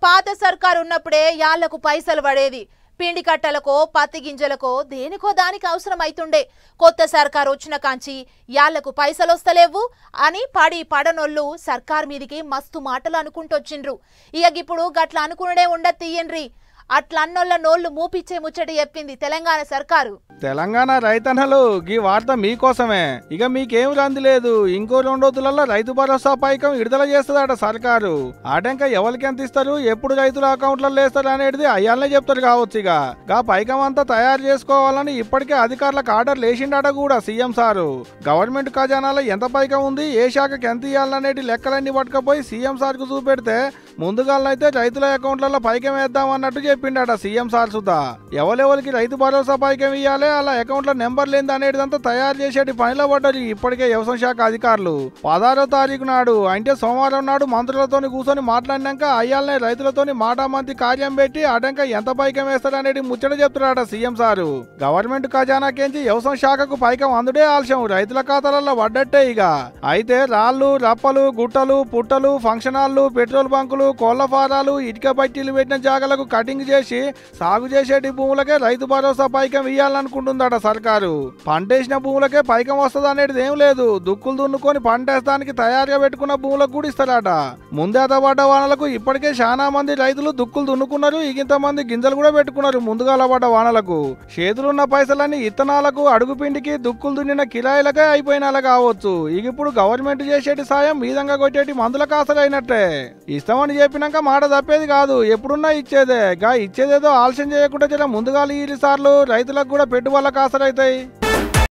పాత సర్కారు ఉన్నప్పుడే యాళ్లకు పైసలు పడేది. పిండి కట్టలకో పత్తి గింజలకో దేనికో దానికి అవసరం అయితుండే. కొత్త సర్కారు వచ్చిన కాంచి యాళ్లకు పైసలు వస్తలేవు అని పడనోళ్ళు సర్కార్ మీదికి మస్తు మాటలు అనుకుంటొచ్చిండ్రు. ఇక ఇప్పుడు గట్ల అనుకునే ఉండదు తీయండ్రి. అట్లన్నోళ్ళ నోళ్లు మూపిచ్చే ముచ్చట చెప్పింది తెలంగాణ సర్కారు. తెలంగాణ రైతన్నలు ఈ వార్త మీకోసమే. ఇక మీకేం రంది లేదు. ఇంకో 2 రోజులలో రైతు భరోసా పైకం విడుదల చేస్తుందట సర్కారు. ఆటంక ఎవరికి ఎంత ఇస్తారు, ఎప్పుడు రైతుల అకౌంట్లలో వేస్తారు అనేది అయ్యాలనే చెప్తారు కావచ్చు. ఇక పైకం అంతా తయారు చేసుకోవాలని ఇప్పటికే అధికారులకు ఆర్డర్ లేచిండట కూడా సీఎం సారు. గవర్నమెంట్ ఖజానాలో ఎంత పైకం ఉంది, ఏ శాఖకి ఎంత ఇవ్వాలనేటి లెక్కలన్నీ పట్టుకపోయి సీఎం సార్కు చూపెడితే ముందుగాలనైతే రైతుల అకౌంట్లలో పైకం వేద్దామన్నట్టు చెప్పిండట సీఎం సార్ సుధా. ఎవరెవరికి రైతు భరోసా పైకం ఇవ్వాలి, అలా అకౌంట్ లో నెంబర్ లేని అనేటిదంతా తయారు చేసేటి పనిలో పడ్డారు ఇప్పటికే వ్యవసాయ శాఖ అధికారులు. 16వ తారీఖు నాడు అంటే సోమవారం నాడు మంత్రులతో కూర్చొని మాట్లాడినాక అయ్యాలనే రైతులతోని మాటామంతి కార్యం పెట్టి అడంక ఎంత పైకం వేస్తారనేది ముచ్చట చెప్తున్నారట సీఎం సారు. గవర్నమెంట్ ఖజానాకేంచి వ్యవసాయ శాఖకు పైకం అందుడే ఆలస్యం, రైతుల ఖాతాలలో పడ్డట్టే. ఇక అయితే రాళ్లు రప్పలు గుట్టలు పుట్టలు ఫంక్షన్ హాల్లు పెట్రోల్ బంకులు కోళ్ల ఫారాలు ఇటుక బట్టీలు పెట్టిన జాగాలకు కటింగ్ చేసి సాగు చేసేటి భూములకే రైతు భరోసా పైకం ఇయ్యాలనుకుంటుందట సర్కారు. పంటేసిన భూములకే పైకం వస్తుంది అనేది ఏం లేదు. దుక్కులు దున్నుకొని పంటేస్తానికి తయారుగా పెట్టుకున్న భూములకు కూడా ఇస్తారట. ముందేత పడ్డ వానలకు ఇప్పటికే చాలా మంది రైతులు దుక్కులు దున్నుకున్నారు. ఇంత మంది గింజలు కూడా పెట్టుకున్నారు. ముందుగాల పడ్డ వానలకు చేతులున్న పైసలన్నీ ఇత్తనాలకు అడుగుపిండికి దుక్కులు దున్నిన కిరాయిలకే అయిపోయినా కావచ్చు. ఇప్పుడు గవర్నమెంట్ చేసేటి సాయం మీదంగా కొట్టేటి మందుల కాసలైనట్టే. ఇస్తామని చెప్పినాక మాట తప్పేది కాదు, ఎప్పుడున్నా ఇచ్చేదే. ఇచ్చేదేదో ఆలస్యం చేయకుండా ముందుగా 2 సార్లు రైతులకు కూడా పెట్టుబడులకు ఆసరైతాయి.